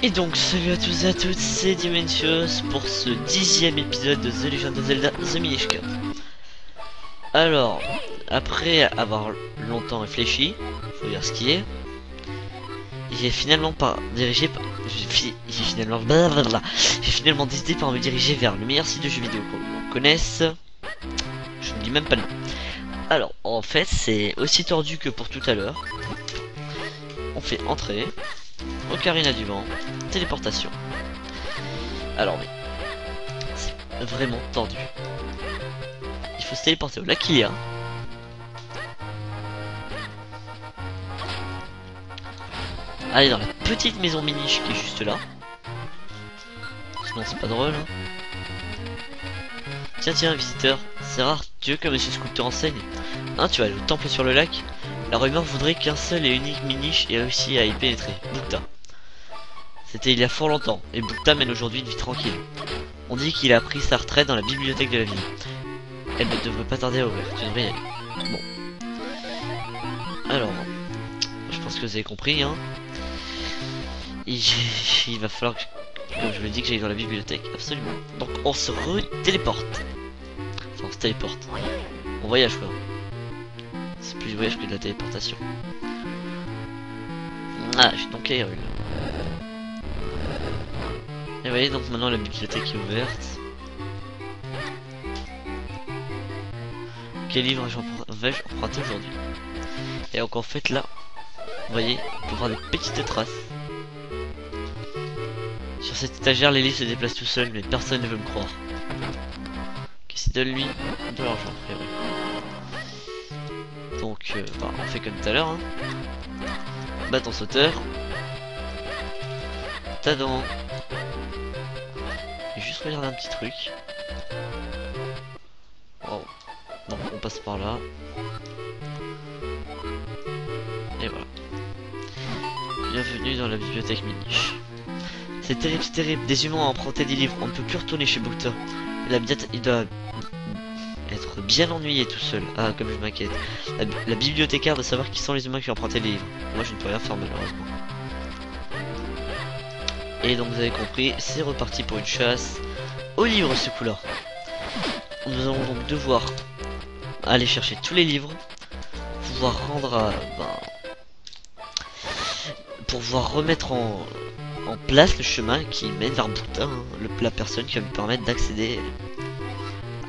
Et donc salut à tous et à toutes, c'est Dimensios pour ce 10e épisode de The Legend of Zelda The Minish Cap. Alors, après avoir longtemps réfléchi, faut dire ce qui est, j'ai finalement pas dirigé par... J'ai finalement décidé par me diriger vers le meilleur site de jeux vidéo qu'on connaisse. Je ne dis même pas le nom. Alors, en fait, c'est aussi tordu que pour tout à l'heure. On fait entrée, Ocarina du Vent, téléportation. Alors oui, c'est vraiment tordu. Il faut se téléporter au lac Ilia. Aller dans la petite maison Minish qui est juste là. Sinon c'est pas drôle hein. Tiens visiteur, c'est rare, tu veux que Monsieur Sculpteur enseigne. Hein, tu vas aller au temple sur le lac. La rumeur voudrait qu'un seul et unique Minish ait réussi à y pénétrer, Boukta. C'était il y a fort longtemps, et Boukta mène aujourd'hui une vie tranquille. On dit qu'il a pris sa retraite dans la bibliothèque de la ville. Elle ne devrait pas tarder à ouvrir, tu devrais y aller. Bon. Alors, je pense que vous avez compris, hein. Il va falloir que, comme je le dis, que j'aille dans la bibliothèque, absolument. Donc on se téléporte. Enfin, on se téléporte. On voyage quoi. C'est plus du voyage que de la téléportation. Ah, j'ai donc Hyrule. Et vous voyez, donc maintenant la bibliothèque est ouverte. Quel livre vais-je emprunter aujourd'hui? Et donc en fait là, vous voyez, on peut voir des petites traces. Sur cette étagère, les livres se déplacent tout seuls, mais personne ne veut me croire. Qu'est-ce qu'il donne lui? De l'argent, a priori. Donc, bah, on fait comme tout à l'heure. Hein. Bâton sauteur. Tadam. Je vais juste regarder un petit truc. Wow. Donc, on passe par là. Et voilà. Bienvenue dans la bibliothèque Minish. C'est terrible, c'est terrible. Des humains ont emprunté des livres. On ne peut plus retourner chez Boukta. Il doit être bien ennuyé tout seul. Ah, comme je m'inquiète. La bibliothécaire doit savoir qui sont les humains qui ont emprunté les livres. Moi, je ne peux rien faire malheureusement. Et donc, vous avez compris, c'est reparti pour une chasse aux livres ce coup-là. Nous allons donc devoir aller chercher tous les livres, pouvoir rendre à... pour pouvoir remettre en place le chemin qui mène vers Boukta, hein, la personne qui va me permettre d'accéder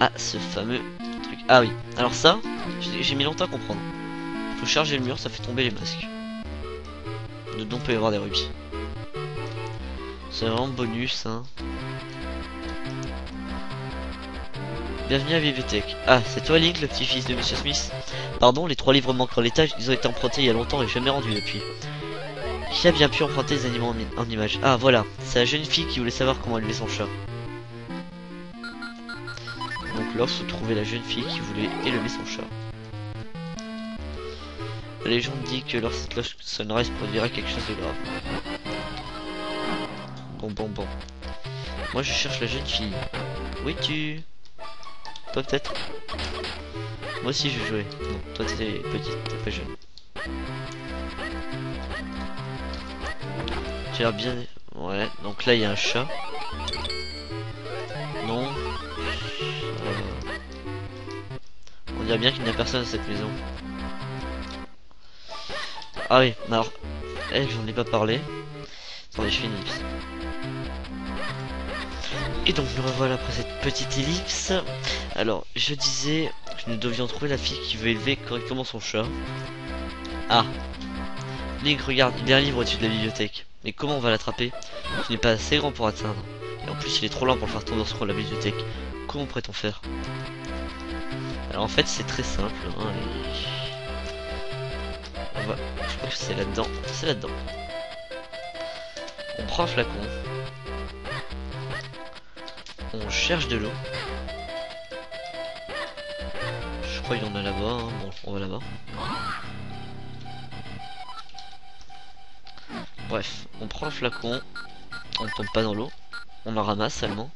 à ce fameux truc. Ah oui, alors ça, j'ai mis longtemps à comprendre. Faut charger le mur, ça fait tomber les masques. Dedans peut y avoir des rubis. C'est vraiment bonus, hein. Bienvenue à la bibliothèque. Ah, c'est toi Link, le petit-fils de Monsieur Smith? Pardon, les 3 livres manquent en l'étage, ils ont été empruntés il y a longtemps et jamais rendus depuis. Qui a bien pu emprunter les animaux en image? Ah voilà, c'est la jeune fille qui voulait savoir comment élever son chat. Donc là, faut trouver la jeune fille qui voulait élever son chat. La légende dit que lorsque cette cloche sonnera, il se produira quelque chose de grave. Bon. Moi je cherche la jeune fille. Où es-tu? Toi peut-être? Moi aussi je jouais. Non, toi t'es petite, t'es pas jeune. Tu as l'air bien... Ouais, donc là il y a un chat. Non. On dirait bien qu'il n'y a personne dans cette maison. Ah oui, alors... j'en ai pas parlé. Attendez, je fais une ellipse. Et donc nous revoilà après cette petite ellipse. Alors, je disais que nous devions trouver la fille qui veut élever correctement son chat. Ah. Link, regarde, il y a un livre au-dessus de la bibliothèque. Mais comment on va l'attraper? Il n'est pas assez grand pour atteindre. Et en plus, il est trop lent pour le faire tomber sur la bibliothèque. Comment pourrait-on faire? Alors en fait, c'est très simple. Hein, je crois que c'est là-dedans. C'est là-dedans. On prend un flacon. On cherche de l'eau. Je crois qu'il y en a là-bas. Hein. Bon, on va là-bas. Bref, on prend un flacon. On ne tombe pas dans l'eau. On en ramasse seulement.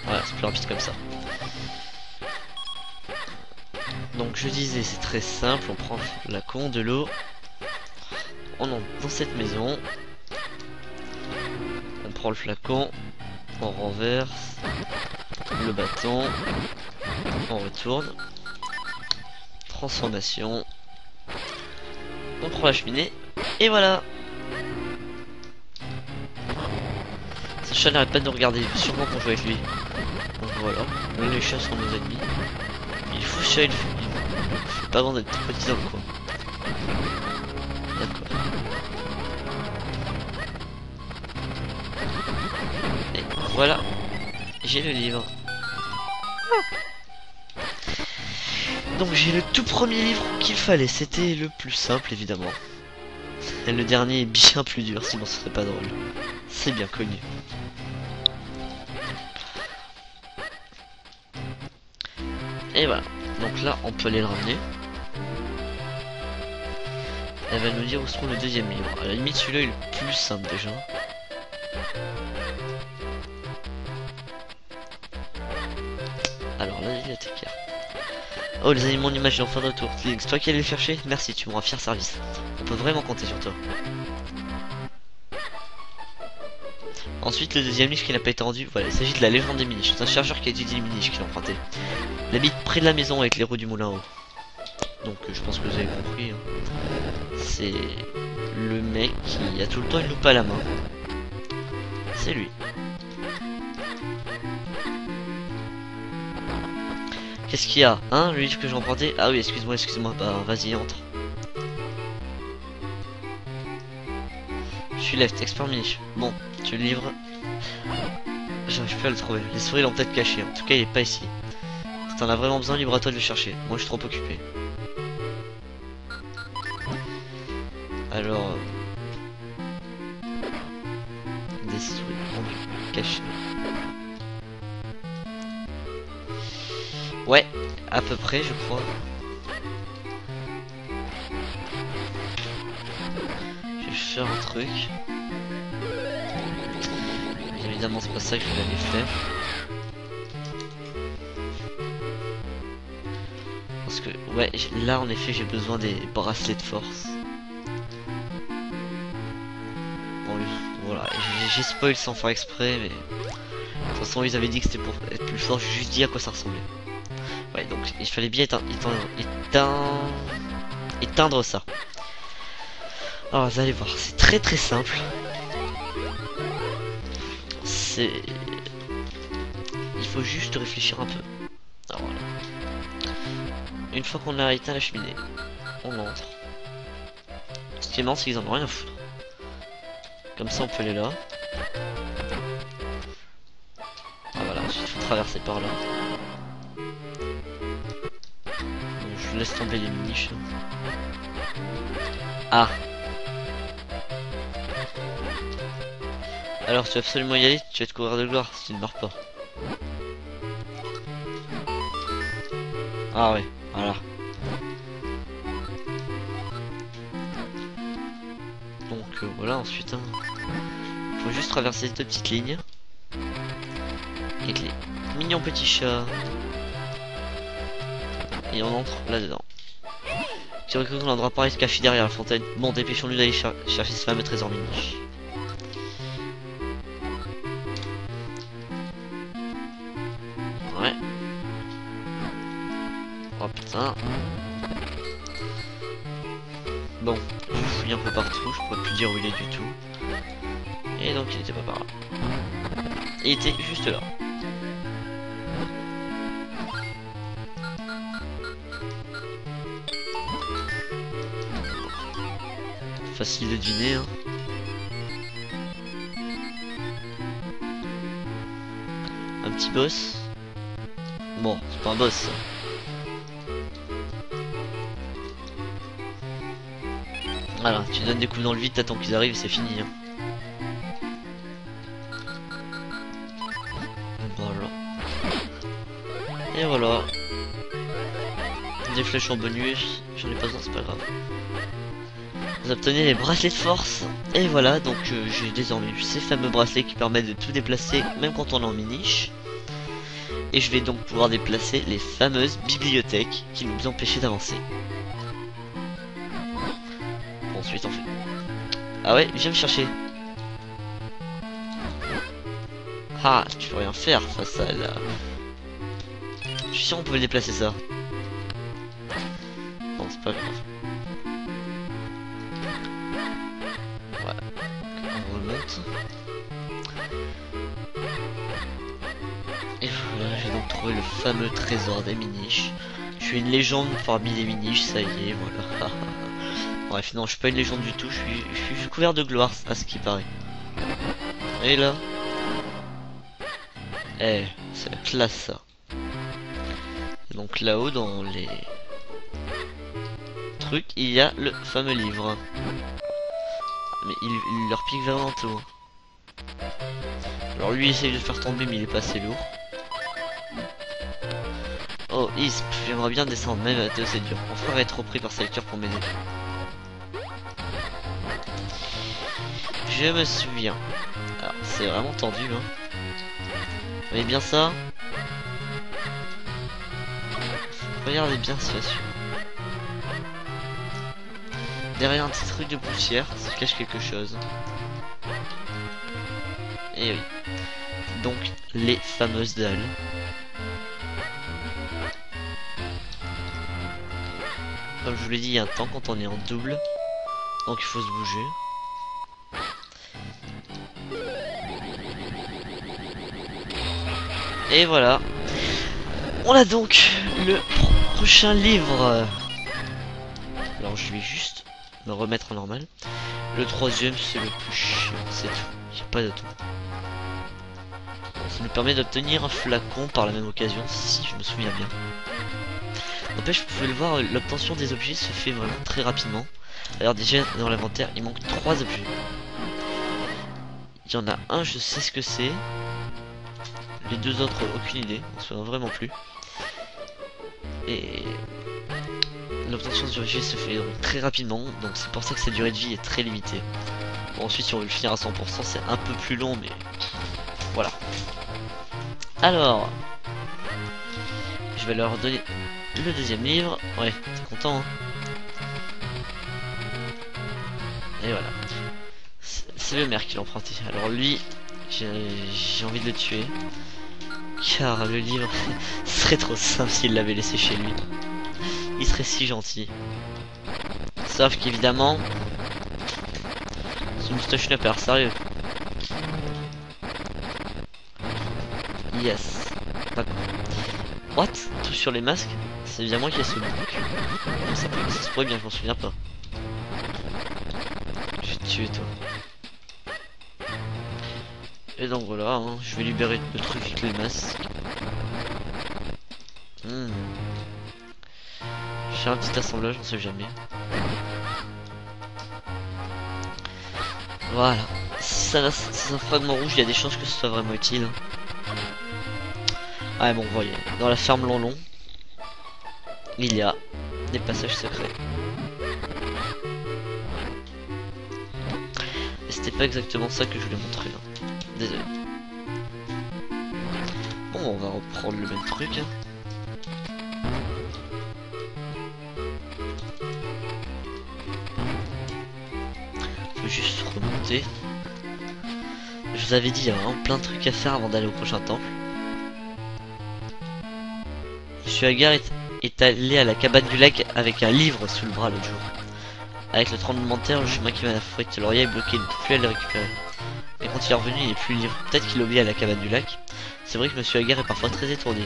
Voilà, c'est plus rapide comme ça. Donc je disais, c'est très simple. On prend un flacon, de l'eau. on entre dans cette maison. On prend le flacon. On renverse. Le bâton. On retourne. Transformation. On prend la cheminée. Et voilà. Ce chat n'arrête pas de nous regarder, sûrement qu'on joue avec lui. Donc voilà, là les chats sont nos ennemis. Il faut chat, il faut pas grand d'être petit dans le coin. D'accord. Et voilà, j'ai le livre. Donc j'ai le tout premier livre qu'il fallait, c'était le plus simple évidemment. Et le dernier est bien plus dur, sinon ce serait pas drôle. C'est bien connu. Et voilà, donc là on peut aller le ramener. Elle va nous dire où se trouve le deuxième livre. À la limite celui-là est le plus simple déjà. Alors là il y a tes cartes. Oh les animaux en image en fin de retour. C'est toi qui allais le chercher? Merci, tu m'auras fier service. On peut vraiment compter sur toi. Ensuite le deuxième livre qui n'a pas été rendu, voilà, il s'agit de la légende des Miniches. C'est un chercheur qui a étudié les Miniches qui l'a emprunté. Il habite près de la maison avec les roues du moulin haut. Donc je pense que vous avez compris. Hein. C'est le mec qui a tout le temps une loupe à la main. C'est lui. Qu'est-ce qu'il y a? Hein, le livre que j'ai emprunté? Ah oui, excuse-moi, bah vas-y, entre. Je suis left, expert Miniche. Bon, tu le livres. J'arrive plus à le trouver. Les souris l'ont peut-être caché. En tout cas, il est pas ici. Si t'en as vraiment besoin, libre à toi de le chercher. Moi, je suis trop occupé. Alors... Des souris cachées. Ouais, à peu près, je crois. Je vais faire un truc. Évidemment, c'est pas ça que je l'avais fait. Parce que, ouais, là en effet, j'ai besoin des bracelets de force. Bon, voilà, j'ai spoil sans faire exprès, mais. De toute façon, ils avaient dit que c'était pour être plus fort, j'ai juste dit à quoi ça ressemblait. Ouais, donc il fallait bien éteindre ça. Alors, vous allez voir, c'est très très simple. Il faut juste réfléchir un peu. Alors voilà. Une fois qu'on a éteint la cheminée, on entre. Ce qui est marrant, c'est qu'ils en ont rien à foutre. Comme ça, on peut aller là. Ah voilà, ensuite il faut traverser par là. Bon, je laisse tomber les miniches. Ah. Alors tu veux absolument y aller, tu vas te courir de gloire si tu ne meurs pas. Ah ouais, voilà. Donc voilà, ensuite hein, faut juste traverser ces deux petites lignes. Avec les mignons petits chats. Et on entre là-dedans. Tu recrutes l'endroit pareil se cacher derrière la fontaine. Bon, dépêchons-nous d'aller chercher ce fameux trésor miniche. Ouais. Oh putain. Bon, je fouille un peu partout, je pourrais plus dire où il est du tout. Et donc il était pas par là. Il était juste là. Facile de deviner hein. Un petit boss. Bon, c'est pas un boss ça. Voilà, tu donnes des coups dans le vide, t'attends qu'ils arrivent et c'est fini hein. Voilà. Et voilà. Des flèches en bonus, j'en ai pas besoin, c'est pas grave. Vous obtenez les bracelets de force. Et voilà, donc j'ai désormais ces fameux bracelets qui permettent de tout déplacer, même quand on est en miniche. Et je vais donc pouvoir déplacer les fameuses bibliothèques qui nous empêchaient d'avancer. Bon ensuite en fait. Ah ouais, viens me chercher. Ah, tu peux rien faire face à elle. Je suis sûr on pouvait déplacer ça. Bon, c'est pas grave. Ouais, on remonte. Et voilà, j'ai donc trouvé le fameux trésor des miniches. Je suis une légende parmi les miniches, ça y est, voilà. Bref, non, je suis pas une légende du tout, je suis couvert de gloire, à ce qui paraît. Et là, eh, c'est la classe ça. Et donc là-haut, dans les trucs, il y a le fameux livre. Mais il leur pique vraiment tout. Alors lui, il essaye de le faire tomber, mais il est pas assez lourd. Oh, Isp, j'aimerais bien descendre, même c'est dur. Mon frère est trop pris par sa lecture pour m'aider. Je me souviens. Alors, c'est vraiment tendu, hein. Vous voyez bien ça? Regardez bien ce situation. Derrière un petit truc de poussière, se cache quelque chose. Et oui. Donc, les fameuses dalles. Comme je vous l'ai dit il y a un temps, quand on est en double, donc il faut se bouger. Et voilà. On a donc le prochain livre. Alors je vais juste me remettre en normal. Le troisième c'est le plus chiant, c'est tout. Il n'y a pas d'autre. Ça nous permet d'obtenir un flacon par la même occasion, si je me souviens bien. N'empêche, vous pouvez le voir, l'obtention des objets se fait vraiment très rapidement. Alors déjà dans l'inventaire il manque 3 objets. Il y en a un, je sais ce que c'est. Les deux autres, aucune idée, on se souvient vraiment plus. Et l'obtention des objets se fait donc très rapidement, donc c'est pour ça que sa durée de vie est très limitée. Bon, ensuite si on veut le finir à 100% c'est un peu plus long, mais voilà. Alors, je vais leur donner le deuxième livre. Ouais, t'es content hein. Et voilà. C'est le maire qui l'a emprunté. Alors lui, j'ai envie de le tuer. Car le livre serait trop simple s'il l'avait laissé chez lui. Il serait si gentil. Sauf qu'évidemment, ce moustache n'a pas l'air sérieux. Yes. What? Tout sur les masques? C'est bien moi qui ai ce book. Ça se pourrait bien, je m'en souviens pas. Je vais te tuer toi. Et donc voilà, hein, je vais libérer le truc avec les masques. J'ai un petit assemblage, on sait jamais. Voilà. Si c'est un fragment rouge, il y a des chances que ce soit vraiment utile. Ah bon, vous voyez, dans la ferme Lonlon, il y a des passages secrets. Et c'était pas exactement ça que je voulais montrer là. Désolé. Bon, on va reprendre le même truc. Hein. Je vais juste remonter. Je vous avais dit, il y a vraiment plein de trucs à faire avant d'aller au prochain temple. Monsieur Agar est allé à la cabane du lac avec un livre sous le bras l'autre jour. Avec le tremblement de terre, le chemin qui mène à Fruit Laurier est bloqué, il ne peut plus aller le récupérer. Et quand il est revenu, il n'est plus libre. Peut-être qu'il l'a oublié à la cabane du lac. C'est vrai que Monsieur Agar est parfois très étourdi.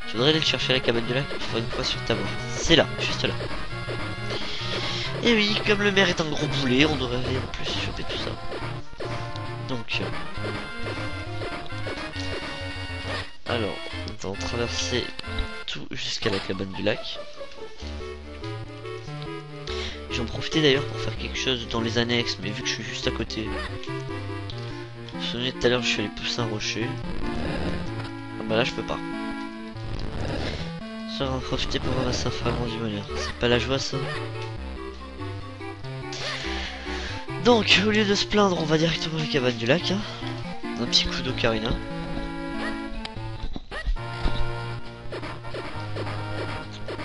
Je voudrais aller le chercher à la cabane du lac pour une fois sur ta voie. C'est là, juste là. Et oui, comme le maire est un gros boulet, on devrait en plus choper tout ça. Donc, alors, on va traverser tout jusqu'à la cabane du lac. J'en profiter d'ailleurs pour faire quelque chose dans les annexes, mais vu que je suis juste à côté. Vous vous souvenez tout à l'heure, je suis allé pousser un rocher. Ah bah là, je peux pas. Ça va en profiter pour ramasser un fragment du bonheur. C'est pas la joie ça. Donc, au lieu de se plaindre, on va directement à la cabane du lac. Hein. Un petit coup d'ocarina.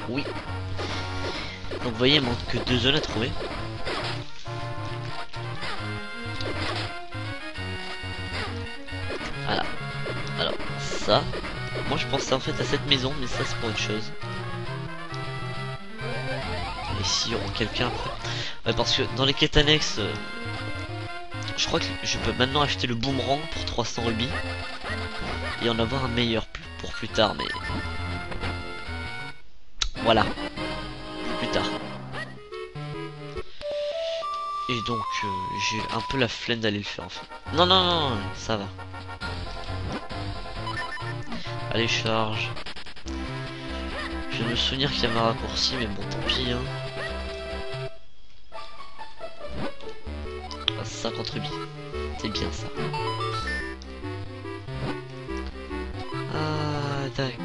Oui. Donc, vous voyez, il manque que 2 zones à trouver. ça. Moi je pensais en fait à cette maison, mais ça c'est pour autre chose. Et si on quelqu'un après. Ouais, parce que dans les quêtes annexes, je crois que je peux maintenant acheter le boomerang pour 300 rubis. Et en avoir un meilleur pour plus tard, mais... Voilà. Plus tard. Et donc, j'ai un peu la flemme d'aller le faire en fait. Non, non, non, non, ça va. Allez, charge. Je vais me souvenir qu'il y avait un raccourci, mais bon, tant pis. Hein. Ah, 50 rubis. C'est bien ça. Ah, d'accord.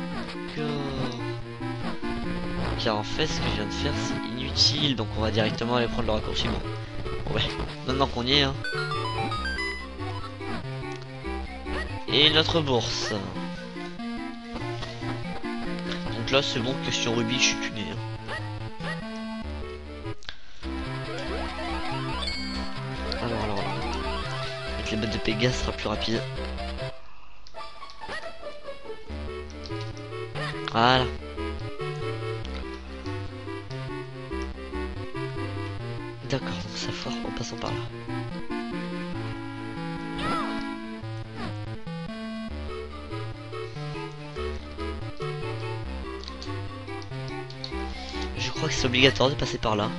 Car en fait, ce que je viens de faire, c'est inutile. Donc, on va directement aller prendre le raccourci. Bon, ouais, maintenant qu'on y est. Hein. Et notre bourse. Donc là, c'est bon, question rubis, je suis tuné. Hein. Alors. Avec les bottes de Pégase, sera plus rapide. Voilà. D'accord, donc ça foire en passant par là. Je crois que c'est obligatoire de passer par là.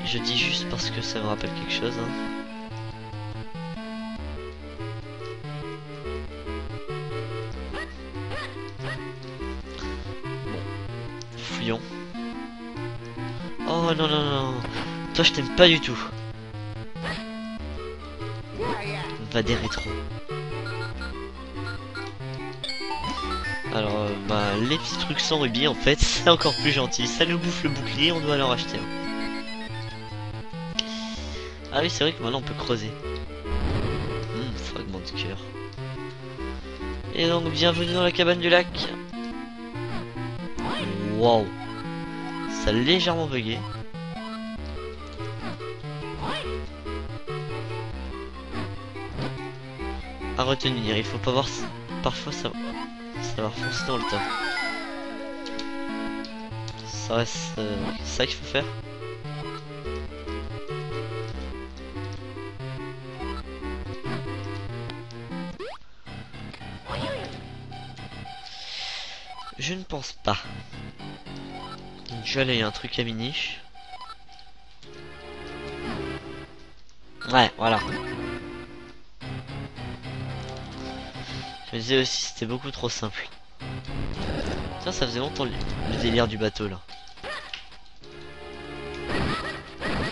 Je dis juste parce que ça me rappelle quelque chose. Hein. Bon, fouillons. Oh non, non, non. Toi, je t'aime pas du tout. Va des rétros. Alors, bah, les petits trucs sans rubis, en fait, c'est encore plus gentil. Ça nous bouffe le bouclier, on doit alors acheter un. Ah oui, c'est vrai que maintenant on peut creuser. Fragment de cœur. Et donc, bienvenue dans la cabane du lac. Waouh. Ça a légèrement bugué. À retenir, il faut pas voir parfois ça va foncer dans le tas. Ça reste ça qu'il faut faire. Je ne pense pas. Déjà là il y a un truc à miniche. Ouais, voilà. Je me disais aussi c'était beaucoup trop simple. Tiens, ça faisait longtemps le délire du bateau là.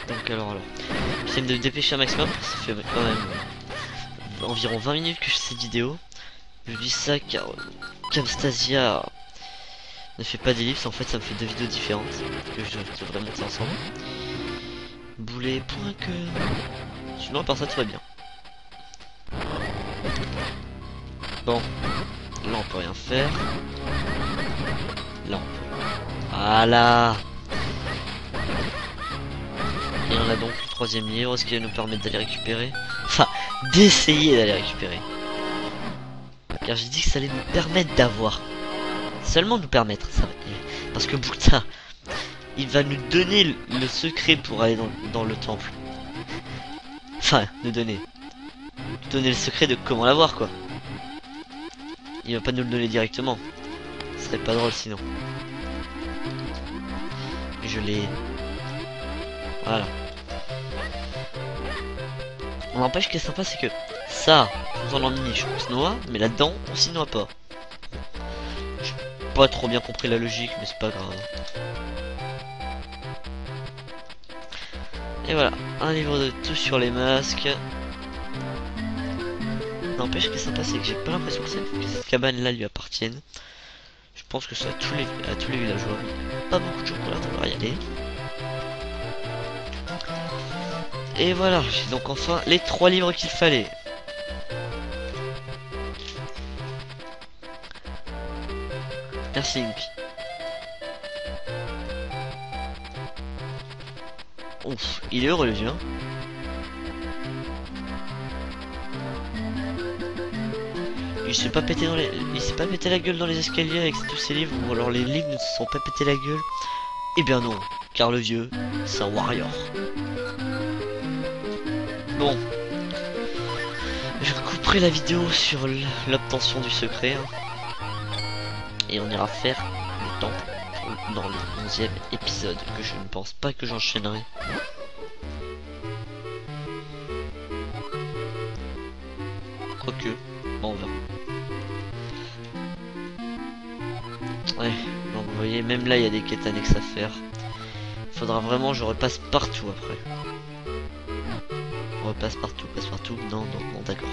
Donc alors. J'essaie de me dépêcher un maximum parce que ça fait quand même environ 20 minutes que je fais cette vidéo. Je dis ça car Camstasia ne fait pas d'ellipse, en fait ça me fait deux vidéos différentes que je devrais monter ensemble. Boulet pour un cœur. Sinon à part ça tout va bien. Bon, là on peut rien faire. Là on peut. Voilà. Et on a donc le troisième livre, ce qui va nous permettre d'aller récupérer. Enfin, d'essayer d'aller récupérer. Car j'ai dit que ça allait nous permettre d'avoir. Seulement nous permettre, ça va. Parce que Bouta, il va nous donner le secret pour aller dans le temple. Enfin, nous donner le secret de comment l'avoir, quoi. Il va pas nous le donner directement. Ce serait pas drôle sinon. Je l'ai. Voilà. On n'empêche, ce qui est sympa, c'est que ça, quand on en niche, on se noie, mais là-dedans, on s'y noie pas. J'ai pas trop bien compris la logique, mais c'est pas grave. Et voilà, un livre de tout sur les masques. N'empêche, ce qui est sympa, c'est que j'ai pas l'impression que cette cabane-là lui appartienne. Je pense que c'est à tous les villageois. Pas beaucoup de chocolat, on va y aller. Et voilà, j'ai donc enfin les 3 livres qu'il fallait. Merci Impi. Ouf, il est heureux le vieux. Hein. s'est pas pété dans les... Il s'est pas pété la gueule dans les escaliers avec tous ses livres, ou alors les livres ne se sont pas pété la gueule. Eh bien non, car le vieux, c'est un warrior. Bon. Je couperai la vidéo sur l'obtention du secret. Hein. Et on ira faire le temple dans le 11e épisode, que je ne pense pas que j'enchaînerai. Quoique, bon, on verra. Ouais, donc vous voyez, même là il y a des quêtes annexes à faire. Faudra vraiment que je repasse partout après. On repasse partout, non, d'accord.